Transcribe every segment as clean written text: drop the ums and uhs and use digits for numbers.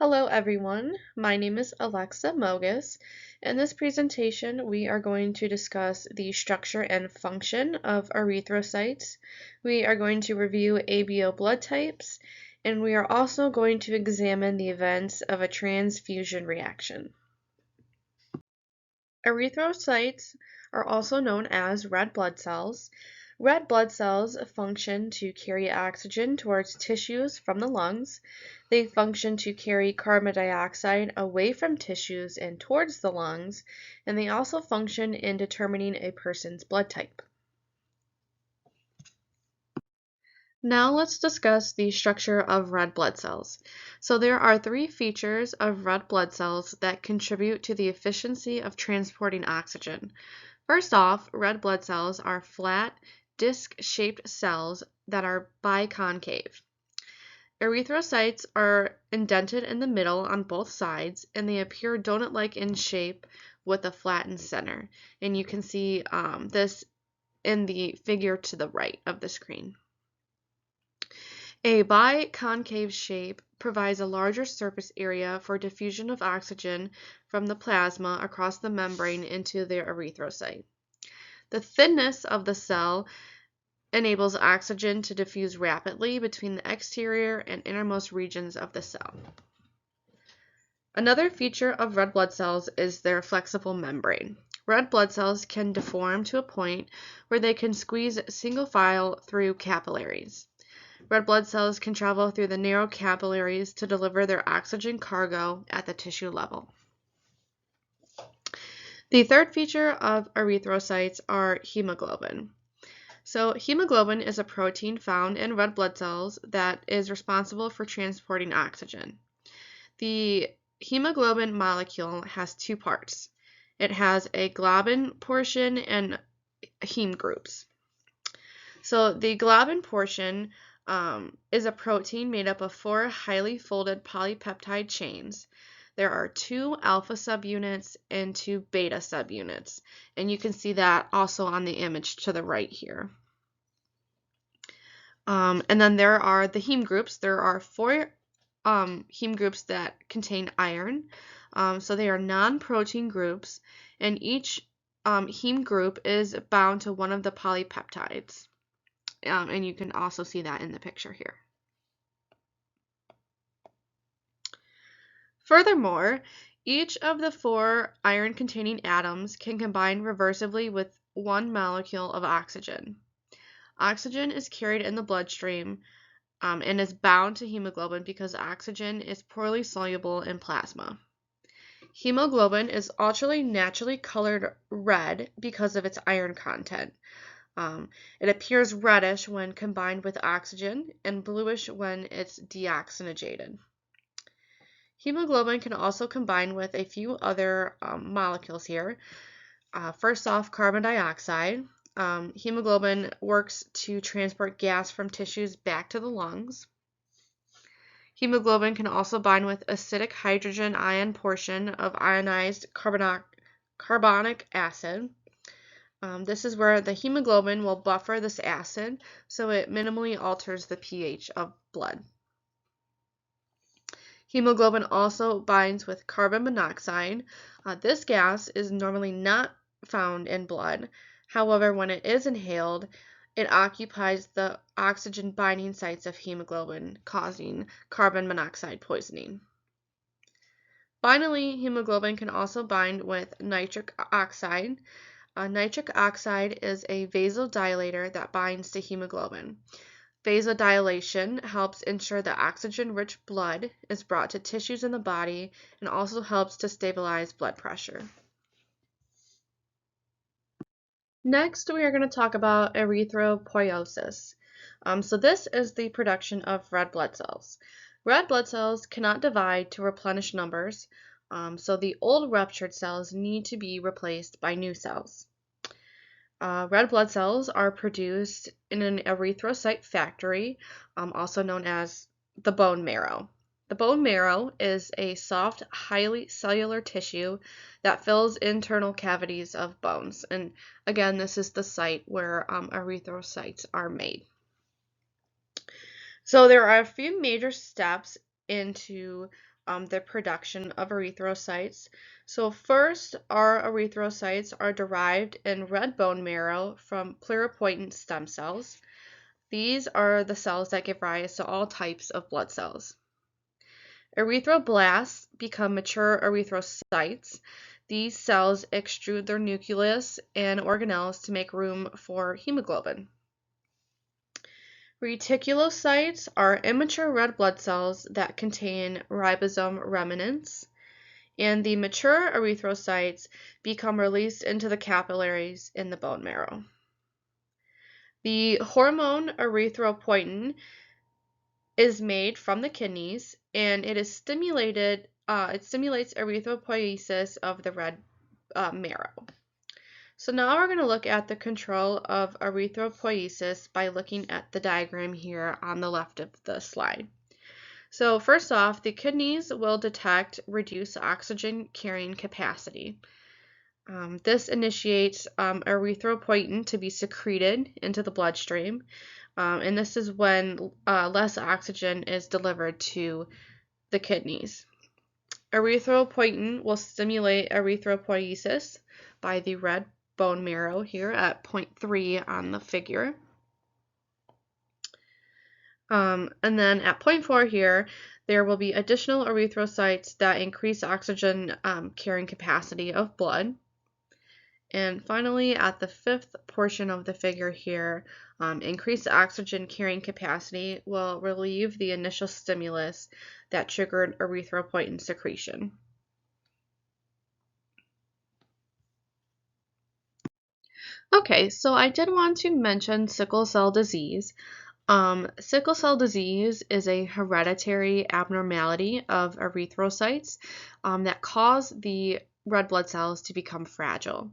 Hello everyone, my name is Alexa Mogus. In this presentation we are going to discuss the structure and function of erythrocytes. We are going to review ABO blood types, and we are also going to examine the events of a transfusion reaction. Erythrocytes are also known as red blood cells. Red blood cells function to carry oxygen towards tissues from the lungs. They function to carry carbon dioxide away from tissues and towards the lungs, and they also function in determining a person's blood type. Now let's discuss the structure of red blood cells. So there are three features of red blood cells that contribute to the efficiency of transporting oxygen. First off, red blood cells are flat, disc-shaped cells that are biconcave. Erythrocytes are indented in the middle on both sides, and they appear donut-like in shape with a flattened center. And you can see this in the figure to the right of the screen. A biconcave shape provides a larger surface area for diffusion of oxygen from the plasma across the membrane into the erythrocyte. The thinness of the cell enables oxygen to diffuse rapidly between the exterior and innermost regions of the cell. Another feature of red blood cells is their flexible membrane. Red blood cells can deform to a point where they can squeeze single file through capillaries. Red blood cells can travel through the narrow capillaries to deliver their oxygen cargo at the tissue level. The third feature of erythrocytes are hemoglobin. So hemoglobin is a protein found in red blood cells that is responsible for transporting oxygen. The hemoglobin molecule has two parts. It has a globin portion and heme groups. So the globin portion is a protein made up of 4 highly folded polypeptide chains. There are 2 alpha subunits and 2 beta subunits, and you can see that also on the image to the right here. And then there are the heme groups. There are 4 heme groups that contain iron. So they are non-protein groups, and each heme group is bound to one of the polypeptides. And you can also see that in the picture here. Furthermore, each of the 4 iron-containing atoms can combine reversibly with one molecule of oxygen. Oxygen is carried in the bloodstream and is bound to hemoglobin because oxygen is poorly soluble in plasma. Hemoglobin is also naturally colored red because of its iron content. It appears reddish when combined with oxygen and bluish when it's deoxygenated. Hemoglobin can also combine with a few other molecules here. First off, carbon dioxide. Hemoglobin works to transport gas from tissues back to the lungs. Hemoglobin can also bind with acidic hydrogen ion portion of ionized carbonic acid. This is where the hemoglobin will buffer this acid, so it minimally alters the pH of blood. Hemoglobin also binds with carbon monoxide. This gas is normally not found in blood. However, when it is inhaled, it occupies the oxygen binding sites of hemoglobin, causing carbon monoxide poisoning. Finally, hemoglobin can also bind with nitric oxide. Nitric oxide is a vasodilator that binds to hemoglobin. Vasodilation helps ensure that oxygen-rich blood is brought to tissues in the body and also helps to stabilize blood pressure. Next, we are going to talk about erythropoiesis. So this is the production of red blood cells. Red blood cells cannot divide to replenish numbers, so the old ruptured cells need to be replaced by new cells. Red blood cells are produced in an erythrocyte factory, also known as the bone marrow. The bone marrow is a soft, highly cellular tissue that fills internal cavities of bones. And again, this is the site where erythrocytes are made. So there are a few major steps into the production of erythrocytes. So first, our erythrocytes are derived in red bone marrow from pluripotent stem cells. These are the cells that give rise to all types of blood cells. Erythroblasts become mature erythrocytes. These cells extrude their nucleus and organelles to make room for hemoglobin. Reticulocytes are immature red blood cells that contain ribosome remnants, and the mature erythrocytes become released into the capillaries in the bone marrow. The hormone erythropoietin is made from the kidneys, and it stimulates erythropoiesis of the red marrow. So now we're going to look at the control of erythropoiesis by looking at the diagram here on the left of the slide. So first off, the kidneys will detect reduced oxygen carrying capacity. This initiates erythropoietin to be secreted into the bloodstream, and this is when less oxygen is delivered to the kidneys. Erythropoietin will stimulate erythropoiesis by the red bone marrow here at 0.3 on the figure. And then at 0.4 here, there will be additional erythrocytes that increase oxygen carrying capacity of blood. And finally, at the fifth portion of the figure here, increased oxygen carrying capacity will relieve the initial stimulus that triggered erythropoietin secretion. Okay, so I did want to mention sickle cell disease. Sickle cell disease is a hereditary abnormality of erythrocytes that cause the red blood cells to become fragile.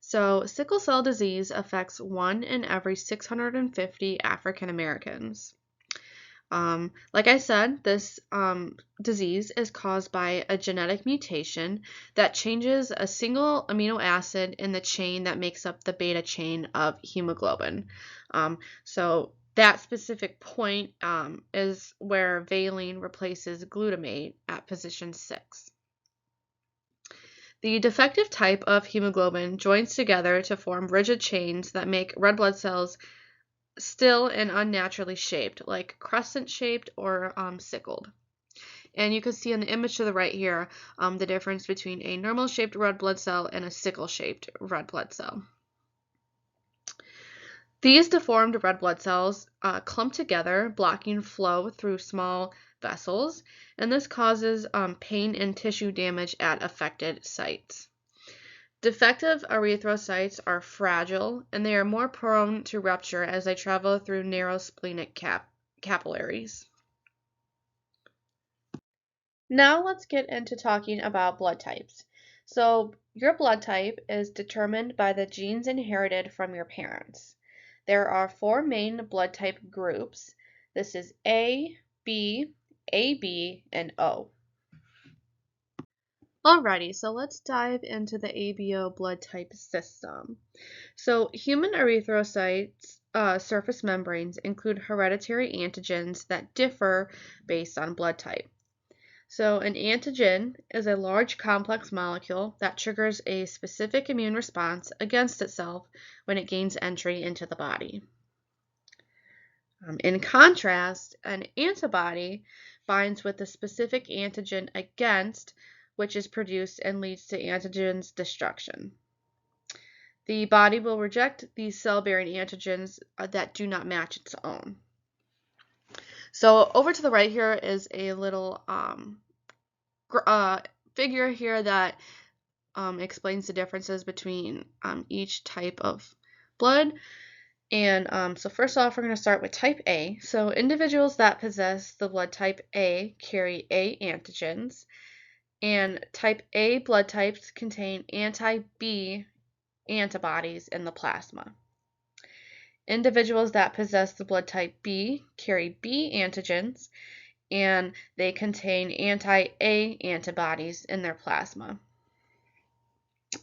So sickle cell disease affects 1 in every 650 African Americans. Like I said, this disease is caused by a genetic mutation that changes a single amino acid in the chain that makes up the beta chain of hemoglobin. So that specific point is where valine replaces glutamate at position 6. The defective type of hemoglobin joins together to form rigid chains that make red blood cells still and unnaturally shaped, like crescent-shaped or sickled. And you can see in the image to the right here the difference between a normal-shaped red blood cell and a sickle-shaped red blood cell. These deformed red blood cells clump together, blocking flow through small vessels, and this causes pain and tissue damage at affected sites. Defective erythrocytes are fragile, and they are more prone to rupture as they travel through narrow splenic capillaries. Now let's get into talking about blood types. So your blood type is determined by the genes inherited from your parents. There are 4 main blood type groups. This is A, B, AB, and O. Alrighty, so let's dive into the ABO blood type system. So human erythrocytes surface membranes include hereditary antigens that differ based on blood type. So an antigen is a large complex molecule that triggers a specific immune response against itself when it gains entry into the body. In contrast, an antibody binds with the specific antigen against which is produced and leads to antigen's destruction. The body will reject these cell-bearing antigens that do not match its own. So over to the right here is a little figure here that explains the differences between each type of blood. And so first off, we're going to start with type A. So individuals that possess the blood type A carry A antigens, and type A blood types contain anti-B antibodies in the plasma. Individuals that possess the blood type B carry B antigens, and they contain anti-A antibodies in their plasma.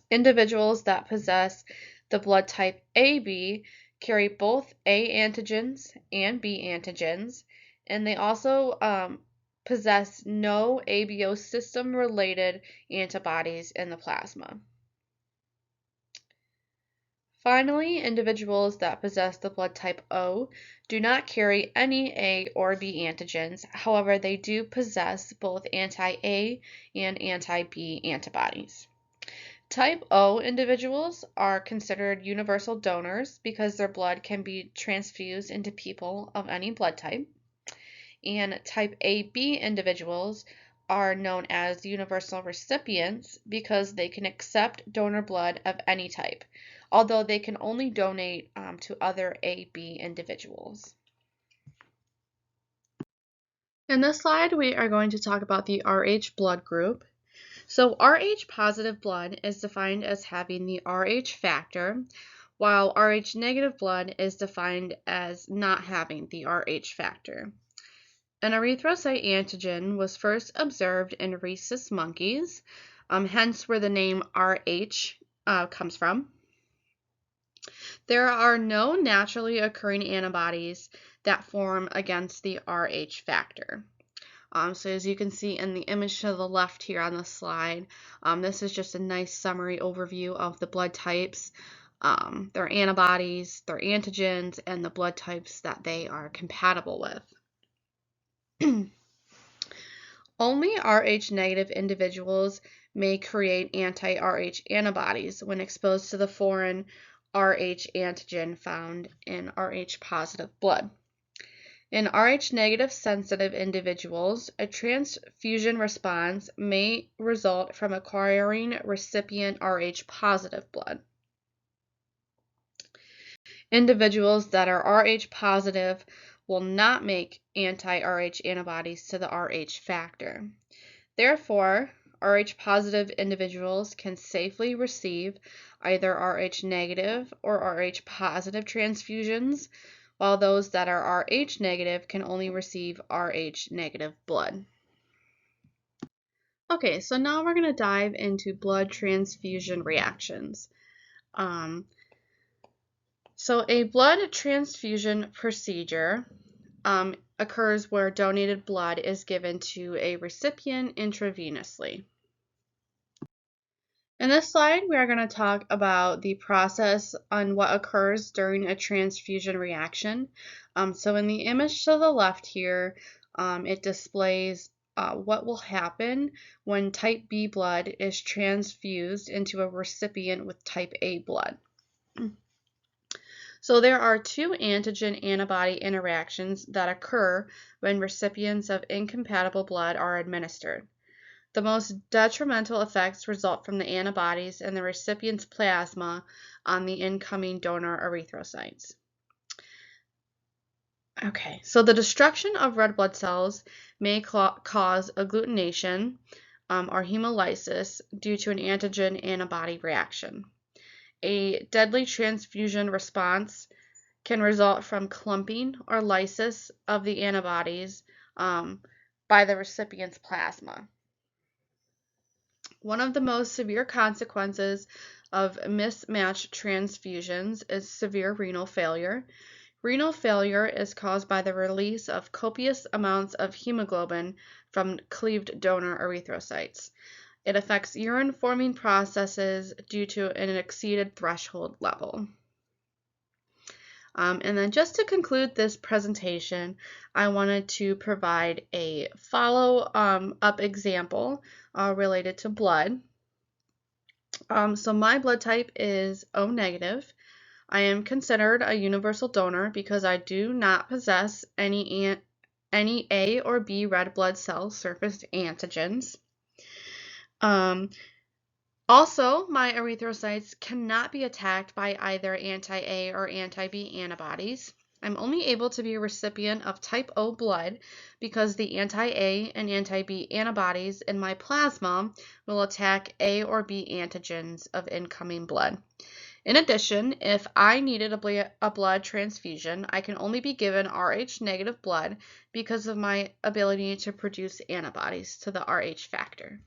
Individuals that possess the blood type AB carry both A antigens and B antigens, and they also possess no ABO system-related antibodies in the plasma. Finally, individuals that possess the blood type O do not carry any A or B antigens. However, they do possess both anti-A and anti-B antibodies. Type O individuals are considered universal donors because their blood can be transfused into people of any blood type. And type AB individuals are known as universal recipients because they can accept donor blood of any type, although they can only donate to other AB individuals. In this slide, we are going to talk about the Rh blood group. So Rh positive blood is defined as having the Rh factor, while Rh negative blood is defined as not having the Rh factor. An erythrocyte antigen was first observed in rhesus monkeys, hence where the name Rh comes from. There are no naturally occurring antibodies that form against the Rh factor. So as you can see in the image to the left here on the slide, this is just a nice summary overview of the blood types, their antibodies, their antigens, and the blood types that they are compatible with. Only Rh negative individuals may create anti-Rh antibodies when exposed to the foreign Rh antigen found in Rh positive blood. In Rh negative sensitive individuals, a transfusion response may result from acquiring recipient Rh positive blood. Individuals that are Rh positive will not make anti-Rh antibodies to the Rh factor. Therefore, Rh positive individuals can safely receive either Rh negative or Rh positive transfusions, while those that are Rh negative can only receive Rh negative blood. Okay, so now we're going to dive into blood transfusion reactions. So a blood transfusion procedure occurs where donated blood is given to a recipient intravenously. In this slide, we are going to talk about the process on what occurs during a transfusion reaction. So in the image to the left here, it displays what will happen when type B blood is transfused into a recipient with type A blood. So there are two antigen-antibody interactions that occur when recipients of incompatible blood are administered. The most detrimental effects result from the antibodies in the recipient's plasma on the incoming donor erythrocytes. Okay, so the destruction of red blood cells may cause agglutination or hemolysis due to an antigen-antibody reaction. A deadly transfusion response can result from clumping or lysis of the antibodies by the recipient's plasma. One of the most severe consequences of mismatched transfusions is severe renal failure. Renal failure is caused by the release of copious amounts of hemoglobin from cleaved donor erythrocytes. It affects urine-forming processes due to an exceeded threshold level. And then just to conclude this presentation, I wanted to provide a follow-up example related to blood. So my blood type is O negative. I am considered a universal donor because I do not possess any A or B red blood cell surface antigens. Also, my erythrocytes cannot be attacked by either anti-A or anti-B antibodies. I'm only able to be a recipient of type O blood because the anti-A and anti-B antibodies in my plasma will attack A or B antigens of incoming blood. In addition, if I needed a blood transfusion, I can only be given Rh negative blood because of my ability to produce antibodies to the Rh factor.